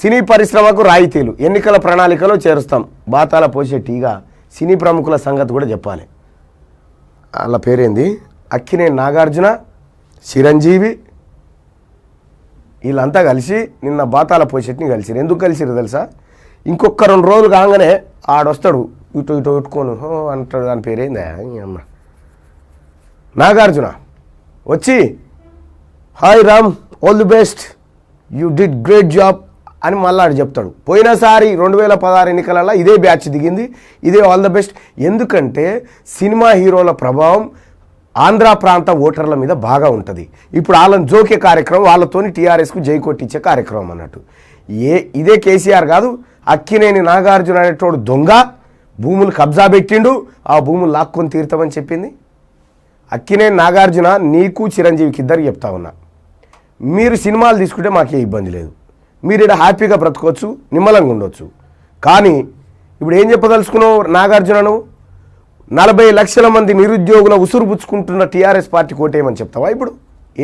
సినీ పరిశ్రమకు రాయితీలు ఎన్నికల ప్రణాళికలో చేరుస్తాం. బాతాల పోసే టీగా సినీ ప్రముఖుల సంగతి కూడా చెప్పాలి. వాళ్ళ పేరేంది, అక్కినేని నాగార్జున, చిరంజీవి, వీళ్ళంతా కలిసి నిన్న బాతాల పోషెట్ని కలిసిరు. ఎందుకు కలిసిరు తెలుసా? ఇంకొక 2 రోజులు కాగానే ఆడొస్తాడు, ఇటు ఇటు పెట్టుకోను అంటాడు. దాని పేరేందా అమ్మ, నాగార్జున వచ్చి hi Ram, all the best, you did great job అని మళ్ళీ ఆడు చెప్తాడు. పోయినసారి 2016 ఎన్నికలలో ఇదే బ్యాచ్ దిగింది, ఇదే ఆల్ ద బెస్ట్. ఎందుకంటే సినిమా హీరోల ప్రభావం ఆంధ్ర ప్రాంత ఓటర్ల మీద బాగా ఉంటుంది. ఇప్పుడు వాళ్ళని జోకే కార్యక్రమం, వాళ్ళతోని టీఆర్ఎస్కు జై కొట్టించే కార్యక్రమం అన్నట్టు. ఇదే కేసీఆర్ కాదు, అక్కినేని నాగార్జున అనేటోడు దొంగ భూములు కబ్జా పెట్టిండు, ఆ భూములు లాక్కొని తీరుతామని చెప్పింది. అక్కినేని నాగార్జున నీకు చిరంజీవికి ఇద్దరికి చెప్తా ఉన్నా, మీరు సినిమాలు తీసుకుంటే మాకే ఇబ్బంది లేదు, మీరు ఇక్కడ హ్యాపీగా బ్రతకొచ్చు, నిమ్మలంగా ఉండొచ్చు. కానీ ఇప్పుడు ఏం చెప్పదలుచుకున్నావు నాగార్జునను? 40 లక్షల మంది నిరుద్యోగుల ఉసురు పుచ్చుకుంటున్న టీఆర్ఎస్ పార్టీ కోటేయమని చెప్తావా? ఇప్పుడు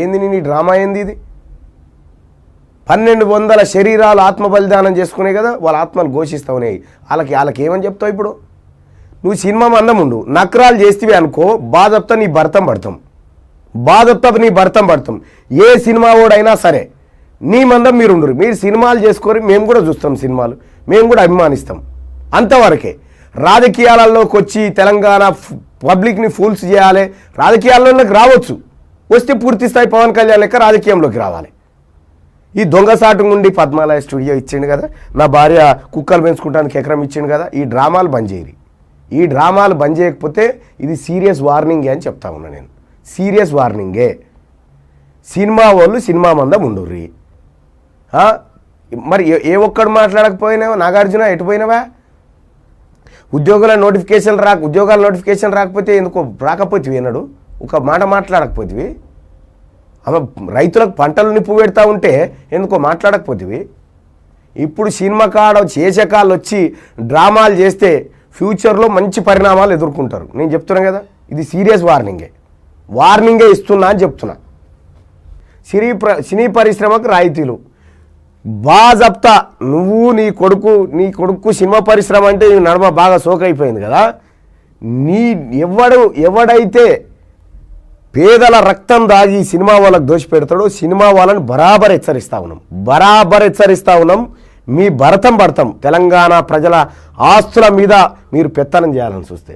ఏంది నీ డ్రామా ఏంది ఇది? 1200 శరీరాలు ఆత్మ బలిదానం చేసుకునే కదా, వాళ్ళ ఆత్మలు ఘోషిస్తూ ఉన్నాయి. వాళ్ళకి ఏమని చెప్తావు? ఇప్పుడు నువ్వు సినిమా మందం ఉండు, నక్రాలు చేస్తేవి అనుకో, బాధప్తా నీ భర్తం పడతాం. ఏ సినిమా ఓడైనా సరే నీ మందం మీరు ఉండరు, మీరు సినిమాలు చేసుకొని మేము కూడా చూస్తాం, సినిమాలు మేము కూడా అభిమానిస్తాం, అంతవరకే. రాజకీయాలలోకి వచ్చి తెలంగాణ పబ్లిక్ని ఫూల్స్ చేయాలి, రాజకీయాల్లోకి రావచ్చు, వస్తే పూర్తి స్థాయి పవన్ కళ్యాణ్ లెక్క రాజకీయంలోకి రావాలి. ఈ దొంగసాటు నుండి పద్మాలయ స్టూడియో ఇచ్చిండు కదా, నా భార్య కుక్కలు పెంచుకుంటానికి ఎకరం ఇచ్చిండు కదా, ఈ డ్రామాలు బంద్ చేయరు. ఈ డ్రామాలు బంద్ చేయకపోతే ఇది సీరియస్ వార్నింగే అని చెప్తా ఉన్నా నేను, సీరియస్ వార్నింగే. సినిమా వాళ్ళు సినిమా మందం ఉండుర్రి. మరి ఏ ఒక్కడు మాట్లాడకపోయినావా నాగార్జున? ఎటుపోయినావా? ఉద్యోగాల నోటిఫికేషన్ రాకపోతే ఎందుకో రాకపోతే అన్నాడు, ఒక మాట మాట్లాడకపోతే. ఆమె రైతులకు పంటలు నిప్పు పెడతా ఉంటే ఎందుకో మాట్లాడకపోతే. ఇప్పుడు సినిమా చేసే కాళ్ళు వచ్చి డ్రామాలు చేస్తే ఫ్యూచర్లో మంచి పరిణామాలు ఎదుర్కొంటారు. నేను చెప్తున్నా కదా, ఇది సీరియస్ వార్నింగే ఇస్తున్నా అని చెప్తున్నా. సినీ పరిశ్రమకు రాయితీలు బాజప్తా. నువ్వు నీ కొడుకు సినిమా పరిశ్రమ అంటే నడమ బాగా సోకైపోయింది కదా. ఎవడైతే పేదల రక్తం దాగి సినిమా వాళ్ళకు దోషిపెడతాడో సినిమా వాళ్ళని బరాబర్ హెచ్చరిస్తా ఉన్నాం. మీ భరతం పడతాం. తెలంగాణ ప్రజల ఆస్తుల మీద మీరు పెత్తనం చేయాలని చూస్తే